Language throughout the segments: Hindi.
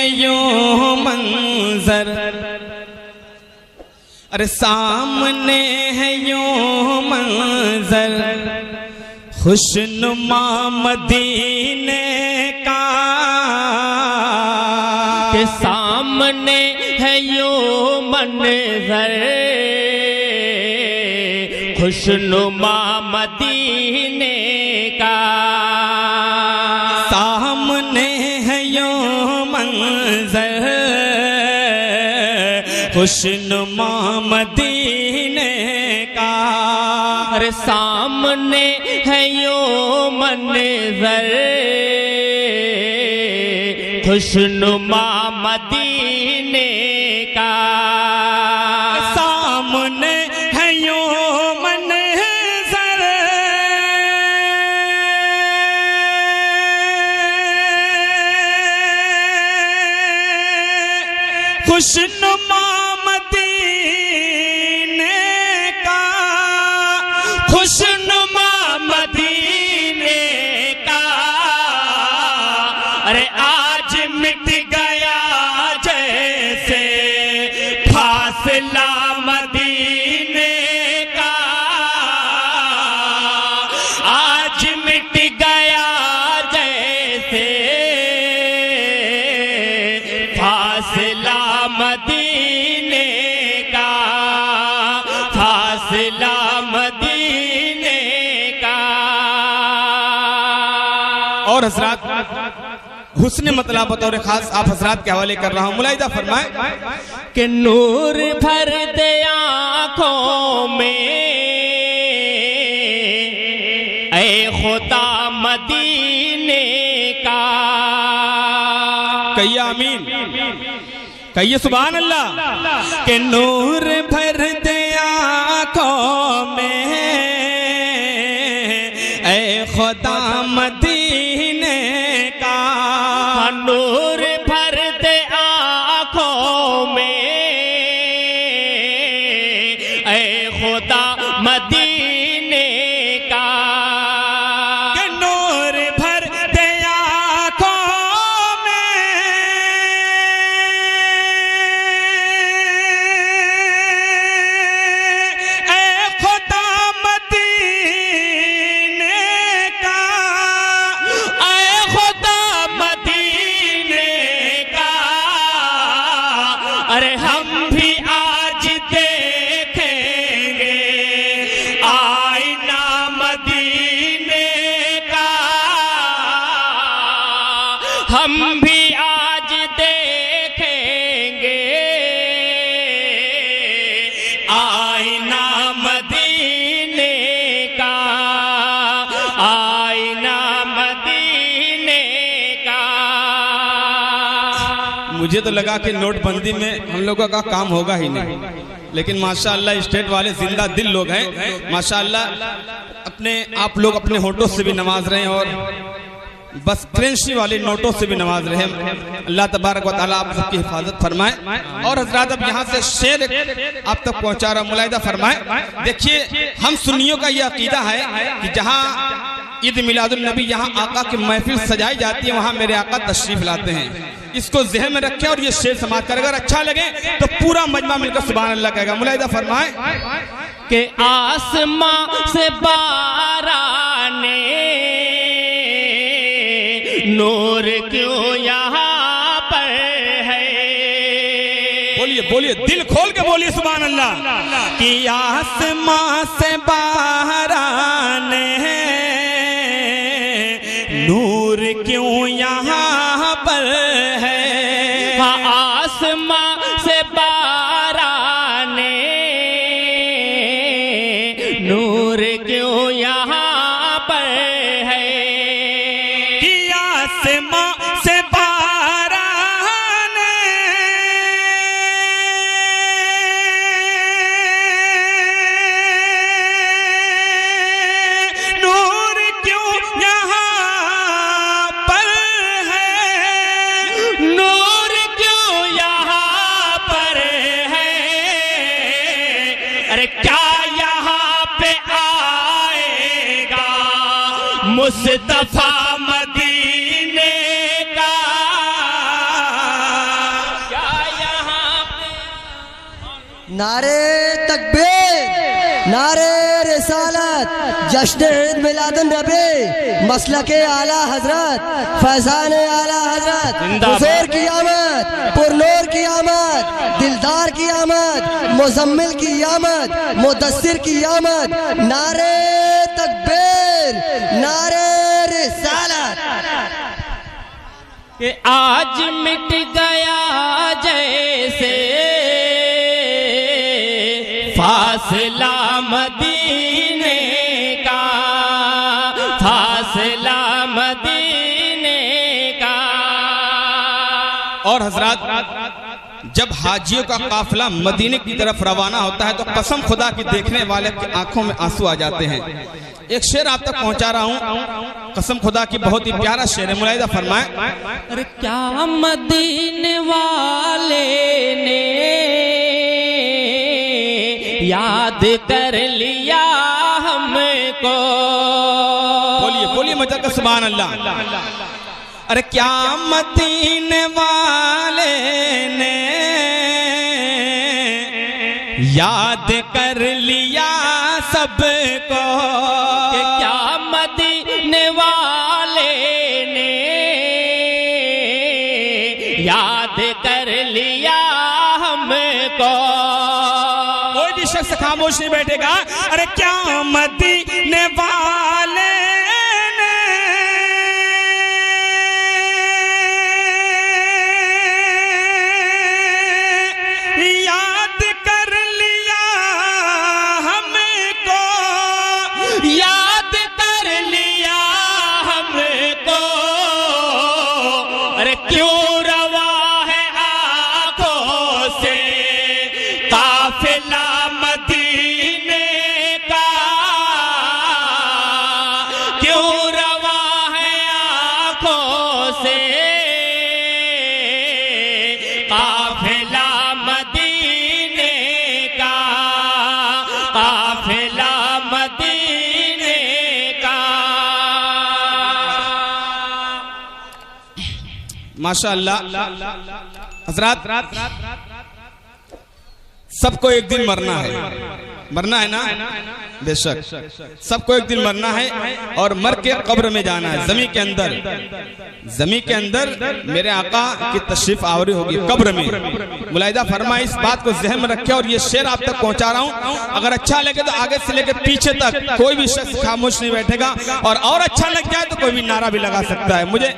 है यूं मंजर, अरे सामने है यूं मंजर खुशनुमा मदीने का, के सामने है यूं मंजर खुशनुमा मदीने का, सामने है यूं मंजर खुशनुमा मदीने का, अरे सामने है यूं मंजर खुशनुमा मदीने का, सामने है यूं मंजर खुशनुमा मदीने का, खुशनुमा मदीने का, अरे आज मिट गया जैसे फासला मदीने का, आज मिट गया जैसे फासला मदीने का, फासला मदीने का। और हजरात हुस्न मतलब बतौर खास आप हजरात के हवाले कर रहा हूँ, मुलाहिदा फरमाए कि नूर भर दे आँखों में ऐ खुदा मदीने का, कहिए आमीन, कहिए सुभान अल्लाह। के नूर भर दे आँखों में ऐ खुदा मदीने का, नूर भर दे आँखों में ऐ खुदा मदीने का, के नूर भर दे आँखों में ऐ खुदा मदीने का, ऐ खुदा मदीने का, अरे हम भी आज देखेंगे आईना मदीने का, हम भी आज देखेंगे आईना मदीने का, आईना मदीने का। मुझे तो लगा कि नोटबंदी में हम लोगों का काम होगा ही नहीं, लेकिन माशाअल्लाह स्टेट वाले जिंदा दिल लोग हैं माशाअल्लाह, अपने आप लोग अपने होठों से भी नमाज रहे हैं और बस करेंसी वाले नोटों से भी नमाज रहे हैं। अल्लाह तबारक व तआला आप सबकी हिफाजत फरमाए। और हजरात अब यहाँ से शेर आप तक पहुँचा रहा, मुलाहिदा फरमाए। देखिए हम सुन्नियों का ये अकीदा है कि जहाँ ईद मिलादुल नबी यहाँ आका की महफिल सजाई जाती है वहाँ मेरे आका तशरीफ लाते हैं। इसको ज़हन में रखें और ये शेर समाज कर, अगर अच्छा लगे तो पूरा मजमा मिलकर सुभान अल्लाह कहेगा। मुलाहिदा फरमाए के आसमां से बाराने नूर क्यों यहाँ पर है, बोलिए बोलिए दिल खोल के बोलिए सुभान अल्लाह। कि आसमां से बाराने नूर क्यों यहाँ पर है, हाँ आसमां से बाराने नूर क्यों यहाँ पर है, कि आसमां से बाराने नूर क्यों यहाँ पर है, नूर क्यों यहाँ पर है, अरे क्या यहाँ पे आएगा मुस्तफा मदीने का, नारे तकबीर, नारे रिसालत, जश्न ईद मिलादुन नबी, मसलके आला हजरत, फैजान आला हजरत, हुजूर की आमद, पुरनूर की आमद, दिलदार की आमद, मुजम्मिल की आमद, मुदस्सिर की आमद। नारे तकबीर, नारे रिसालत। कि आज मिट गया जैसे फासला मदीने का, फासला मदीने का। और हजरात, जब हाजियों का काफिला मदीने की तरफ रवाना होता है तो कसम खुदा की देखने वाले की आंखों में आंसू आ जाते हैं। एक शेर आप तक पहुंचा रहा हूं, कसम खुदा की, बहुत ही प्यारा शेर है, मुलाहिजा फरमाएं। अरे क्या मदीने वाले ने याद कर लिया हमको। बोलिए बोलिए मजा का सुभान अल्लाह। अरे क्या मदीने वाले ने याद कर लिया सबको। कि क्या मदीने वाले ने याद कर लिया हमको। कोई भी शख्स खामोश नहीं बैठेगा। अरे क्या मदीने वाले ने याद कर लिया हमको, याद कर लिया हमको। अरे क्यों रवा है आंखों से काफिला मदीने का, क्यों रवा है आंखों से काफिला मदीने का, काफिला मदीने का। माशाअल्लाह। हजरात, सबको एक दिन मरना है, मरना है ना, बेशक सबको एक दिन मरना है और मर के कब्र में जाना है। जमीन के अंदर, जमीन के अंदर मेरे आका की तशरीफ आवरी होगी कब्र में। मुलाहिदा फरमाए, इस बात को जहन में रखे और ये शेर आप तक पहुंचा रहा हूं। अगर अच्छा लगे तो आगे से लेकर पीछे तक कोई भी शख्स खामोश नहीं बैठेगा, और अच्छा लग जाए तो कोई भी नारा भी लगा सकता है, मुझे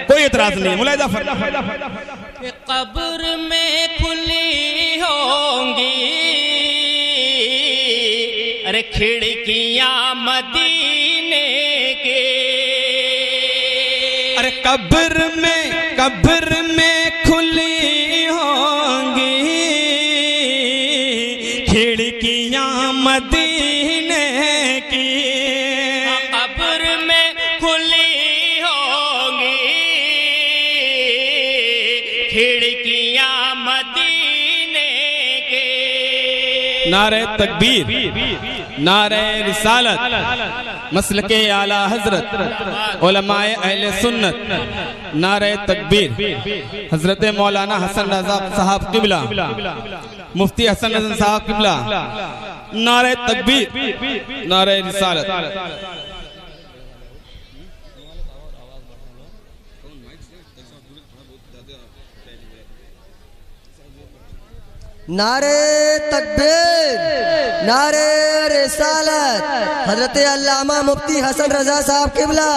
कोई एतराज नहीं है। मुलाहिदा फरमाए, कब्र में खुली होंगी अरे खिड़कियां मदीने के। अरे कब्र में खुली होंगी खिड़कियां मदीने की। कब्र में खुली होंगी खिड़कियां मदीने के। नारे तकबीर, नारे रिसालत, मसलके आला हजरत, उलमाए अहले सुन्नत। नारे तकबीर, हजरत मौलाना हसन रजा साहब किबला, मुफ्ती हसन रजा साहब किबला। नारे तकबीर, नारे रिसालत। नारे तकबीर, नारे रिसालत, हजरत अल्लामा मुफ्ती हसन रजा साहब किबला,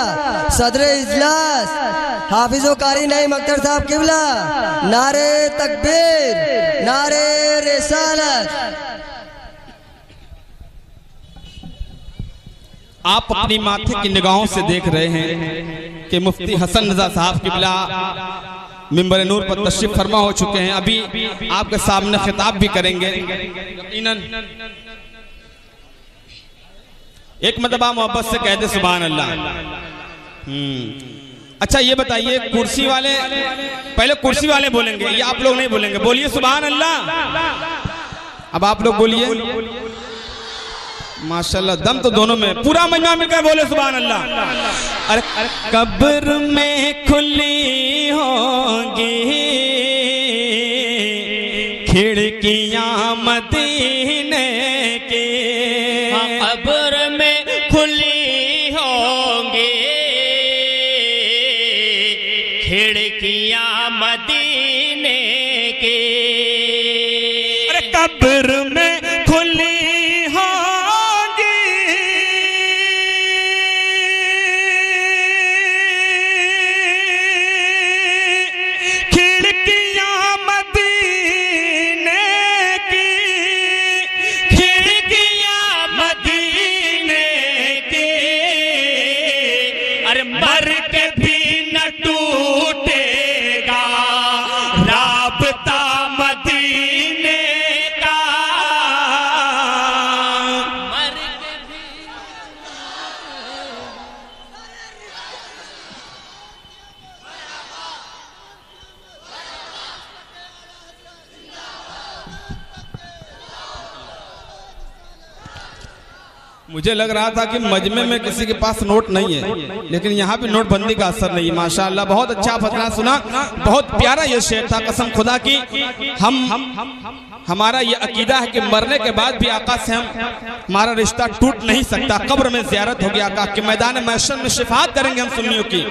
सदर इजलास हाफिज़ो कारी नईम अख्तर साहब किबला। नारे तकबीर, नारे रिसालत। आप अपनी माथे की निगाहों से देख रहे हैं कि मुफ्ती हसन रजा साहब किबला मिंबर नूर पर तशरीफ फरमा हो चुके हैं। अभी आपके सामने खिताब भी करेंगे। एक मरतबा मोहब्बत से कह दे सुभान अल्लाह। अच्छा ये बताइए, कुर्सी वाले पहले कुर्सी वाले बोलेंगे, ये आप लोग नहीं बोलेंगे। बोलिए सुभान अल्लाह। अब आप लोग बोलिए। माशाल्लाह, दम तो दोनों में, पूरा मजमा मिलकर बोले सुभान अल्लाह। अरे कब्र में खुली होंगी खिड़कियां मदीने की कब्र में खुली होंगी खिड़कियां मदीने की। अरे कब्र में खुली होंगी खिड़कियां मदीने की खिड़कियां मदीने की। अरे मर के भी न टूटेगा राबता मदीने का। मर के भी मुझे लग रहा था कि मजमे में किसी के पास नोट नहीं है, लेकिन यहाँ भी नोटबंदी का असर नहीं है। माशाअल्लाह बहुत अच्छा फतरा सुना, बहुत प्यारा ये शेर था। कसम खुदा की हमारा ये अकीदा है कि मरने के बाद भी आका से हमारा रिश्ता टूट नहीं सकता। कब्र में ज़ियारत होगी, आका के मैदान महशर में शिफात करेंगे हम सुन्नियों की।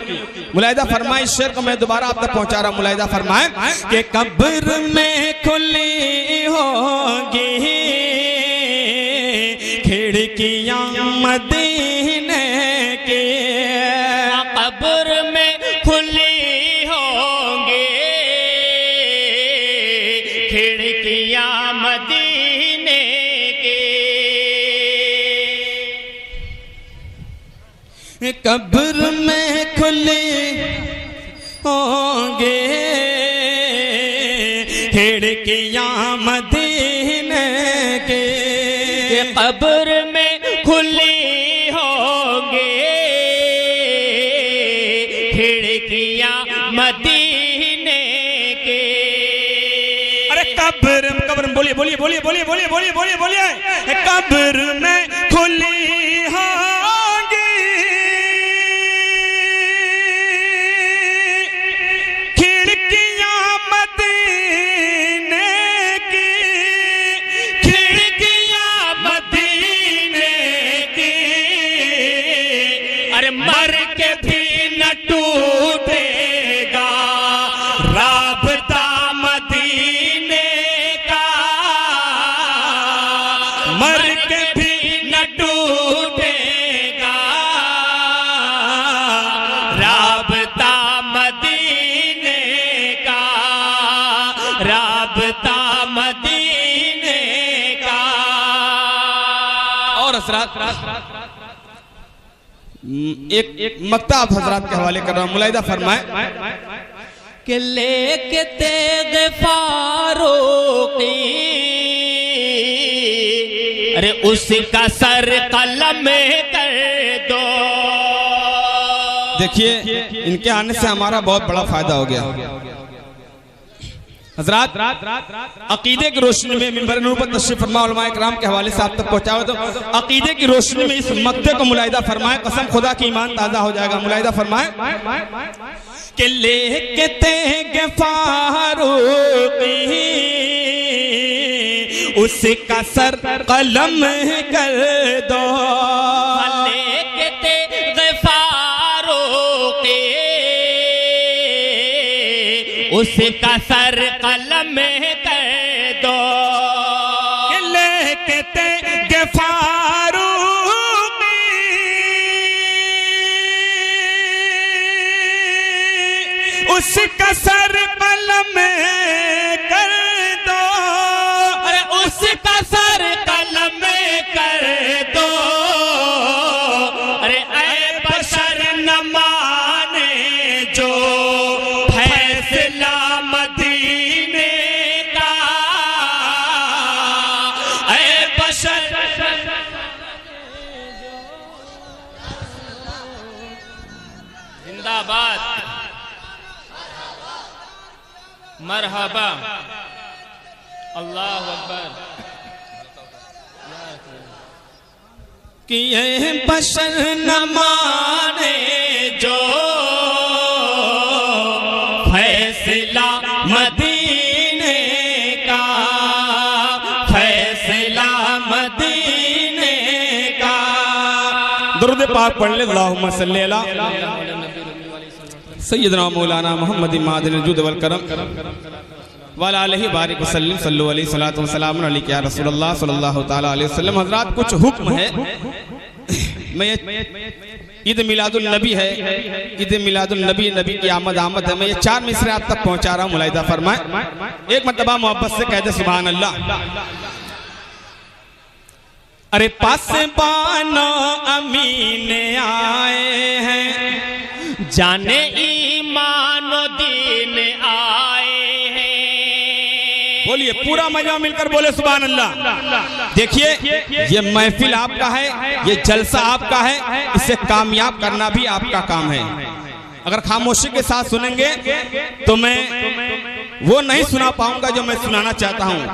मुलाहिदा फरमाए, इस शेर को मैं दोबारा आप तक पहुंचा रहा हूँ। मुलाहिदा फरमाए कि कब्र में खुली होगी खिड़कियां मदीने की। कब्र में खुली होंगी खिड़कियां मदीने की। कब्र में खुली होंगी खिड़कियां मदीने की। कब्र में खुली होंगी खिड़कियां मदीने के। अरे कब्र कब्र बोलिए बोलिए बोलिए बोलिए बोलिए बोलिए बोलिए बोलिए कब्र में खुली होंगी खिड़कियां मदीने की। खिड़कियां मदीने की। अरे मर के भी न टूटेगा राबता मदीने का। मर के भी न टूटेगा राबता मदीने का। राबता मदीने का। और हजरात एक मक्ता आप हजरात के हवाले कर रहा हूँ। मुलाहिदा फरमाए कि लेके तेग फारूकी। अरे उसका सर कलम कर दो। देखिए इनके आने से हमारा बहुत बड़ा फायदा हो गया। हजरात अकीदे की रोशनी में मिंबर नूर पर तशरीफ फरमा उलमाए किराम के हवाले से आप तक पहुंचाओ। तो अकीदे की रोशनी में इस मक्ते को मुलाहिदा फरमाए, कसम खुदा की ईमान ताजा हो जाएगा। मुलाहिदा फरमाए कि लेके तेगे फारूकी उसका सर कलम कर दो। लेके तेगे फारूकी उसका सर कलम कर दो। लेके तेगे फारूकी उसका सर कलम कर दो। अरे उसका सर कलम कर दो। अरे ऐ बशर न माने जो फैसला मदीने का। ऐ बशर जिंदाबाद मरहबा अल्लाह अकबर। कि ये बशर न माने जो फैसला मदीने का। पाक पढ़ ले, अल्लाहुम्मा सल्ली अला सय्यदना मौलाना मोहम्मद मादिन जुद वल करम वाला अलैहि बारिक वसल्लम सल्लु अलैहि सलातु वसलाम अलैका या रसूलुल्लाह सल्लल्लाहु तआला अलैहि वसल्लम। हज़रात कुछ हुक्म है, मैं ईद मिलादुल नबी है, ईद मिलादुल नबी, नबी की आमद है। मैं ये 4 मिसरे आप तक पहुंचा रहा हूँ, मुलाहिदा फरमाए। एक मर्तबा मोहब्बत से कह दे सुभान अल्लाह। अरे पास बानो अमीन आए हैं, जाने ईमान दीन आए हैं। बोलिए पूरा मजा मिलकर बोले सुभान अल्लाह। देखिए ये महफिल आपका है, ये जलसा आपका है, इसे कामयाब करना भी आपका काम है। अगर खामोशी के साथ सुनेंगे तो मैं वो नहीं सुना पाऊंगा जो मैं सुनाना चाहता हूँ।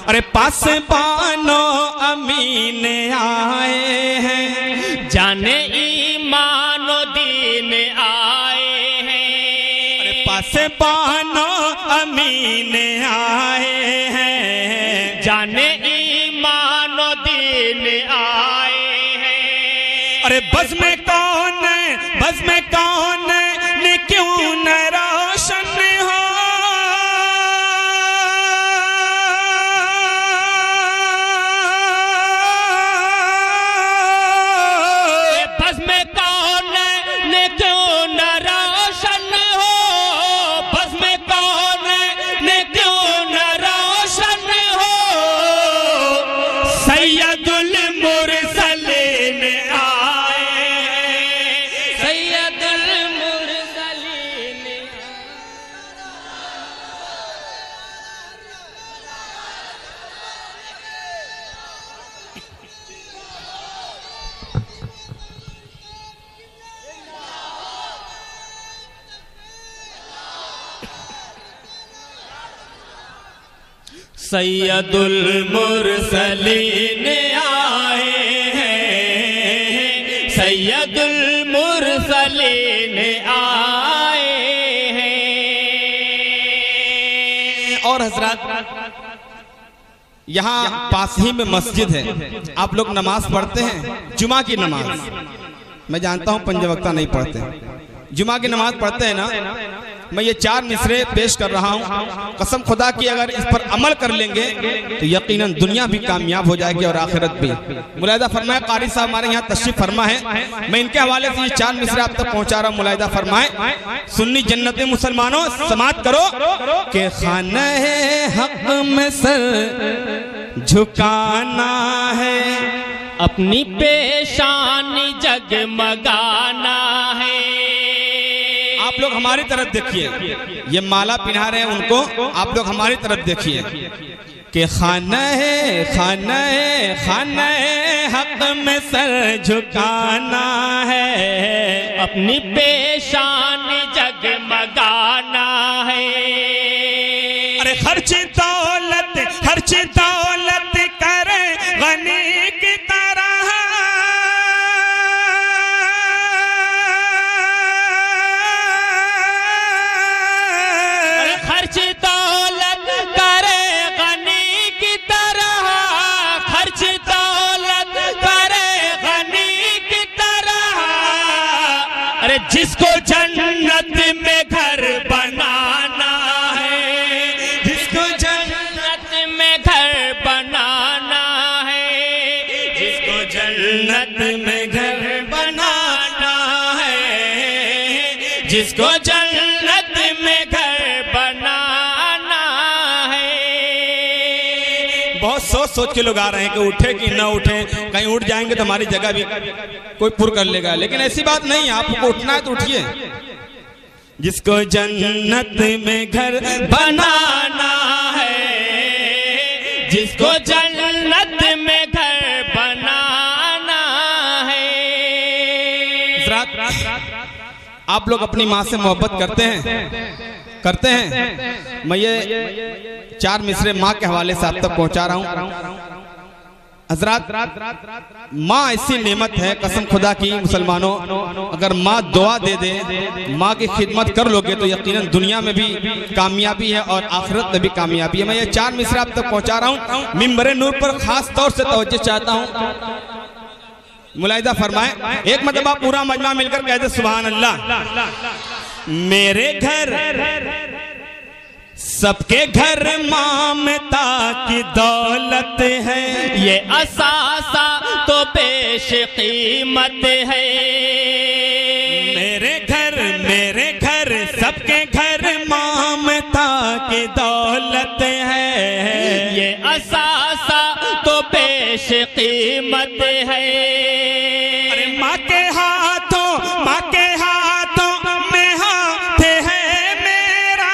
अरे पास पानो अमीन आए हैं, जाने ईमान दीन आए हैं। अरे पास पानो अमीन आए हैं, जाने ईमान दीन आए हैं। अरे बस में कौन है, बस में कौन ने क्यों न रोशन हो, बस में कौन ने क्यों न रोशन हो, बस में कौन ने क्यों न रोशन हो। सैयदुल मुरसलीन आए हैं, सैयदुल मुरसलीन। सैयदुल मुरसलीन आए हैं, सैयदुल मुरसलीन आए हैं। और हजरत यहाँ पास ही में मस्जिद है, आप लोग नमाज पढ़ते हैं, जुमा की नमाज। मैं जानता हूँ पंजवक्ता नहीं पढ़ते, जुमा की नमाज पढ़ते हैं ना। मैं ये 4 मिसरे पेश कर रहा हूँ, कसम खुदा की अगर इस पर अमल कर लेंगे तो यकीनन दुनिया भी कामयाब हो जाएगी और आखिरत भी। मुलाहिदा फरमाए, कारी साहब हमारे यहाँ तशरीफ फरमा है, मैं इनके हवाले से ये 4 मिसरे आप तक पहुँचा रहा हूँ। मुलाहिदा फरमाए, सुन्नी जन्नती मुसलमानों समात करो के खाना है हक में सर झुकाना है, अपनी पेशानी जगमगाना है। आप लोग हमारी तरफ देखिए, ये माला पिन्हा रहे हैं उनको, आप लोग हमारी तरफ देखिए कि खाना है, खाना है, खाना है हक में सर झुकाना है, अपनी पेशानी जगमगाना है। अरे खर्च दौलत करे गनी की तरह, खर्च दौलत करे गनी की तरह, खर्च दौलत करे गनी की तरह। अरे जिसको जन्नत में घर बनाना है, जिसको जन्नत में घर बनाना है, जिसको जन्नत में घर बनाना है, जिसको जन्नत में घर बनाना है। बहुत सोच के लोग आ रहे हैं कि उठे कि ना उठे, कहीं उठ जाएंगे तो हमारी जगह भी कोई पुर कर लेगा, लेकिन ऐसी बात नहीं है, आपको उठना है तो उठिए। जिसको जन्नत में घर बनाना है, जिसको जन्नत में घर बनाना है। आप लोग अपनी माँ से मोहब्बत करते हैं। मैं ये 4 मिसरे माँ के हवाले से आप तक पहुंचा रहा हूँ। हजरात माँ ऐसी नेमत है, कसम खुदा की मुसलमानों, अगर माँ दुआ दे दे, माँ की खिदमत कर लोगे तो यकीनन दुनिया में भी कामयाबी है और आखिरत में भी कामयाबी है। मैं ये 4 मिसरे आप तक पहुंचा रहा हूँ। मिंबरे नूर पर खास तौर से तवज्जो चाहता हूँ। मुलाहिदा फरमाए। एक मतलब पूरा मजमा मिलकर कहते सुभान अल्लाह। मेरे घर सबके घर ममता की दौलत है, ये असासा तो पेश कीमत है। मेरे घर सबके घर ममता की दौलत है, ये असासा तो पेश कीमत है। अरे माँ के हाथों में हाथ है मेरा,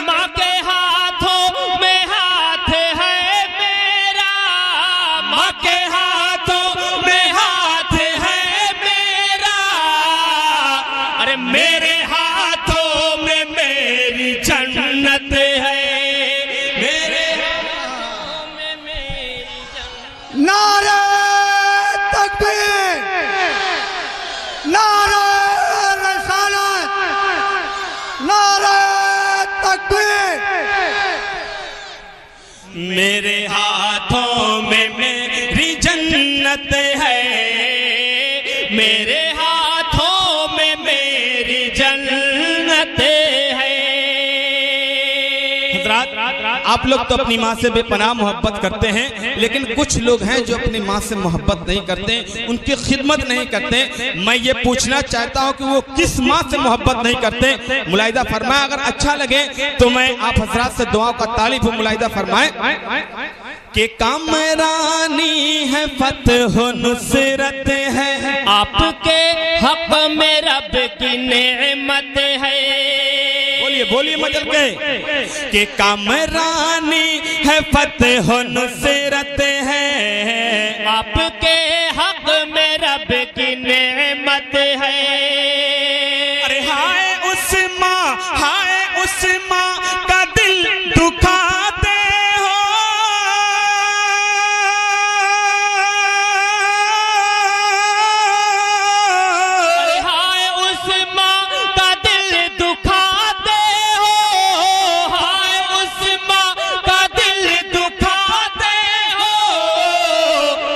माँ के हाथों में हाथ है मेरा, माँ के हाथों में हाथ है मेरा। अरे मेरे हाथों में मेरी जन्नत है, मेरे हाथों में मेरी जन्नत। नारे तकबीर, नारे रिसालत, नारे तकबीर। मेरे हाथों में मेरी जन्नत है, मेरे हाथों में मेरी जन्नत है। हज़रात, आप लोग तो अपनी माँ से बेपनाह मोहब्बत करते हैं, लेकिन कुछ लोग हैं जो अपनी माँ से मोहब्बत नहीं करते, उनकी खिदमत नहीं करते। मैं ये पूछना चाहता हूँ कि वो किस माँ से मोहब्बत नहीं करते। मुलाहिदा फरमाए। अगर अच्छा लगे तो मैं आप हज़रात से दुआओं का तालिब हूँ। मुलाहिदा फरमाए कि कामरानी है, फतह नुसरत है, आपके हक में रब की नेमत है। बोलिए मदद के कि कामरानी है, फतह नुसरत है, आपके हक में रब की नेमत है। अरे हाय उस माँ का दिल दुखाते हो, अरे हाय उस माँ का दिल दुखाते हो, हाय उस माँ का दिल दुखाते हो।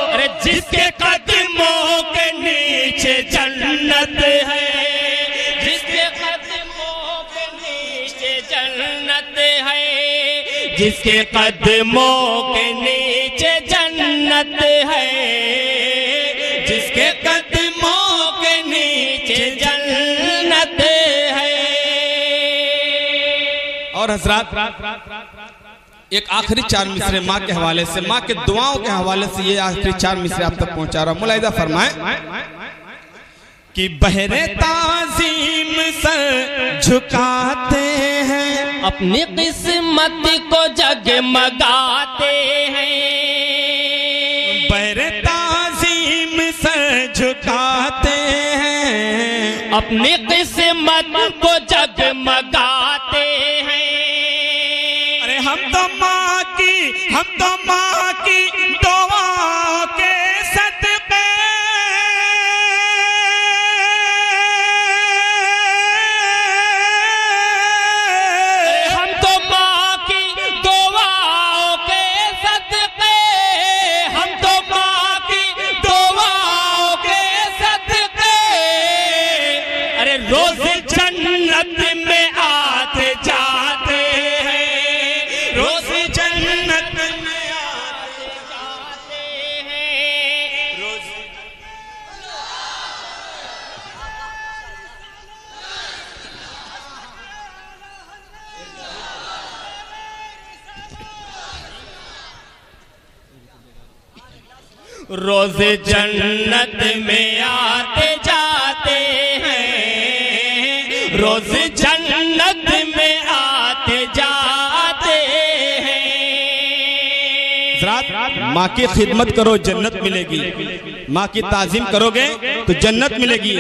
अरे जिसके कदमों के नीचे जन्नत है, जिसके कदमों के नीचे जन्नत है, जिसके कदमों के नीचे जन्नत है, जिसके कदमों के नीचे जन्नत है। और हजरात एक आखिरी चार मिसरे माँ के हवाले से, माँ के दुआओं के हवाले से ये आखिरी चार मिसरे आप तक पहुंचा रहा हूं। मुलाहिदा फरमाए कि बहरे ताज़ीम सर झुकाते हैं, अपनी किस्मत को जगमगाते हैं, बहरे ताज़ीम सर झुकाते हैं, अपनी किस्मत को जगमगाते हैं। अरे हम तो माँ की दुआओं के सदक़े, हम तो माँ की दुआओं के सदक़े, हम तो माँ की दुआओं के सदक़े, अरे रोज़ जन्नत में आते जाते हैं, रोज़ जन्नत में आते जाते हैं, रोज़। रोज़ जन्नत में आते जाते हैं, रोज़ जन्नत में आते जाते हैं। माँ की खिदमत करो जन्नत मिलेगी, माँ की ताज़ीम करोगे तो जन्नत मिलेगी।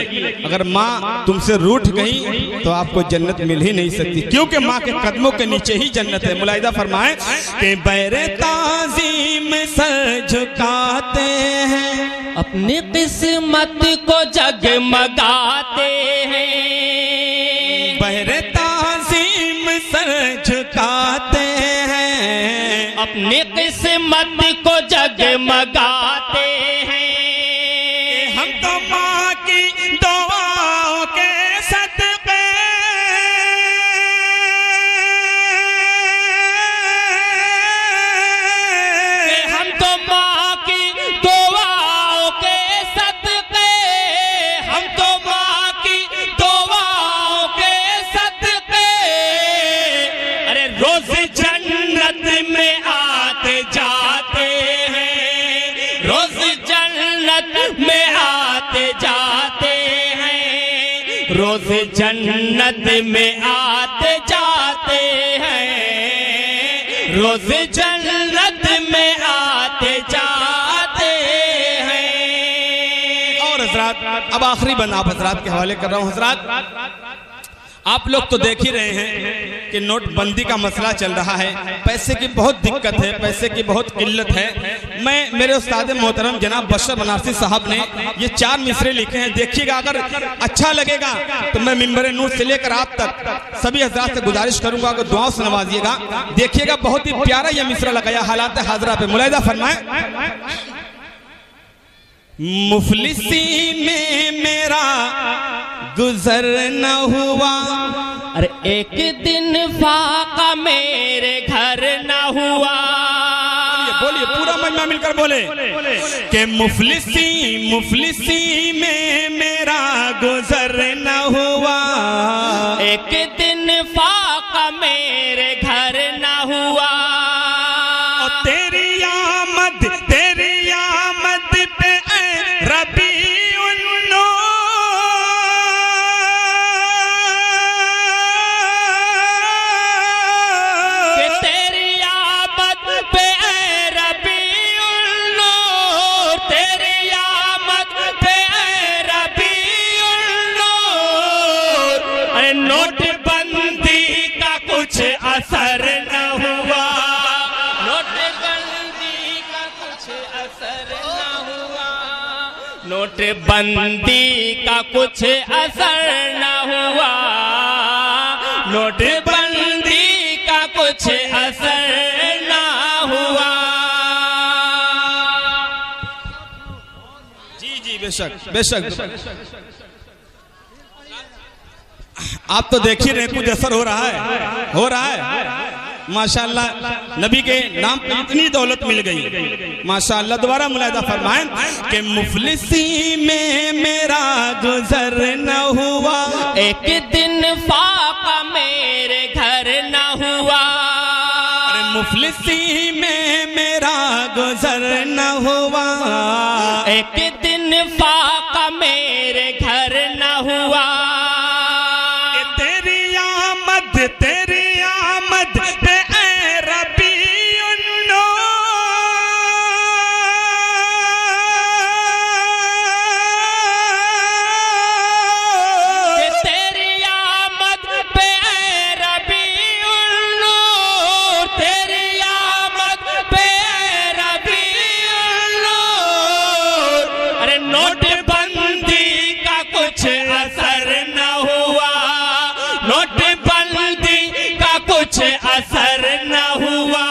अगर माँ तुमसे रूठ गई तो आपको जन्नत मिल ही नहीं सकती, क्योंकि माँ के कदमों के नीचे ही जन्नत है। मुलाहिदा फरमाए कि बहरे ताज़ीम सर झुकाते हैं, अपनी किस्मत को जगमगाते हैं, बहरे ताज़ीम सर झुका अपनी किस्मत को जगमगाते हैं। हम तो माँ की दुआओं के सदके हम तो माँ की दुआओं के सदके हम तो माँ की दुआओं के सदके अरे रोज जन्नत में आते जाते हैं। रोज जन्नत में आते जाते हैं। रोज जन्नत में आते जाते हैं। रोज जन्नत में आते जाते हैं। और हजरात, अब आखिरी बंद आप हजरात के हवाले कर रहा हूँ। हजरात, आप लोग तो देख ही रहे हैं कि नोटबंदी का मसला चल रहा है। पैसे की बहुत दिक्कत है, पैसे की बहुत किल्लत है। मैं मेरे उस्ताद मोहतरम जनाब बशर बनारसी साहब ने ये 4 मिसरे लिखे हैं। देखिएगा, अगर अच्छा लगेगा तो मैं मिंबर नूर से लेकर आप तक सभी हजरात से गुजारिश करूंगा कि दुआओं से नवाजिएगा। देखिएगा, बहुत ही प्यारा ये मिसरा लगाया हालात हाजरा पे। मुलाहिदा फरमाए। मुफलिसी में मेरा गुजर न हुआ, अरे एक दिन फाका मेरे घर न हुआ। बोलिए पूरा मजमा मिलकर बोले कि मुफलिसी में मेरा गुजर न हुआ। एक दिन फाका मेरे घर न हुआ। और तेरी आमद पे रबीउन नोटबंदी का कुछ असर न हुआ। नोटबंदी का कुछ असर न हुआ। नोटबंदी का कुछ असर न हुआ। नोटबंदी का कुछ असर न हुआ। जी जी, बेशक बेशक। आप तो देख ही रहे, कुछ असर हो रहा है माशाअल्लाह। नबी के नाम पे इतनी दौलत मिल गई माशाअल्लाह। दोबारा मुलाहिदा फरमाएं कि मुफलिसी में मेरा गुजर न हुआ। एक दिन फाका मेरे घर न हुआ। अरे मुफलिसी में मेरा गुजर न हुआ। एक दिन फाका मेरे घर न हुआ। तेरी आमद पे ऐ रबीउन तेरी आमद पे ऐ रबीउन तेरी आमद पे ऐ रबीउन। अरे नोटबंदी का कुछ असर न हुआ। नोटबंदी का कुछ असर न हुआ।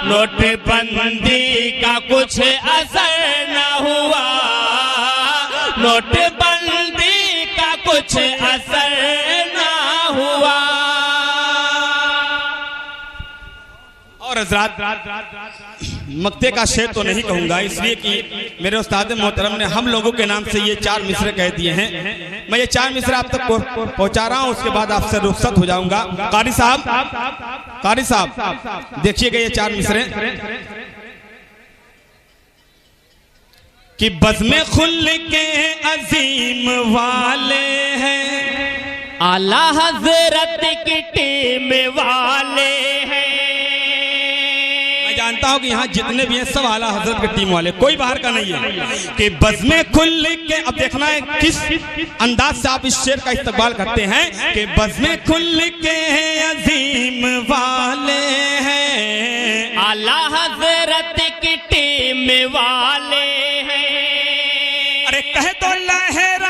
नोटबंदी का कुछ असर न हुआ। नोटबंदी का कुछ असर न हुआ। और हजरात, मक्ते का शेर तो नहीं कहूंगा, इसलिए कि मेरे उस्ताद मोहतरम ने हम लोगों के नाम से ये 4 मिसरे कह दिए हैं। मैं ये 4 मिसरे आप तक पहुंचा रहा हूं, उसके बाद आपसे रुखसत हो जाऊंगा। कारी साहब देखिएगा ये 4 मिसरे कि बज़्म खुल के अजीम वाले हैं, आला हजरत की टीम वाले हैं। जानता हूं कि यहाँ जितने भी हैं सब आला हजरत की टीम वाले, कोई बाहर का नहीं है। कि बज़्म खुल के, अब देखना है किस अंदाज से आप इस शेर का इस्तकबाल करते हैं कि बज़्म खुल के अजीम वाले हैं, आला हजरत की टीम वाले हैं। अरे कह दो लहर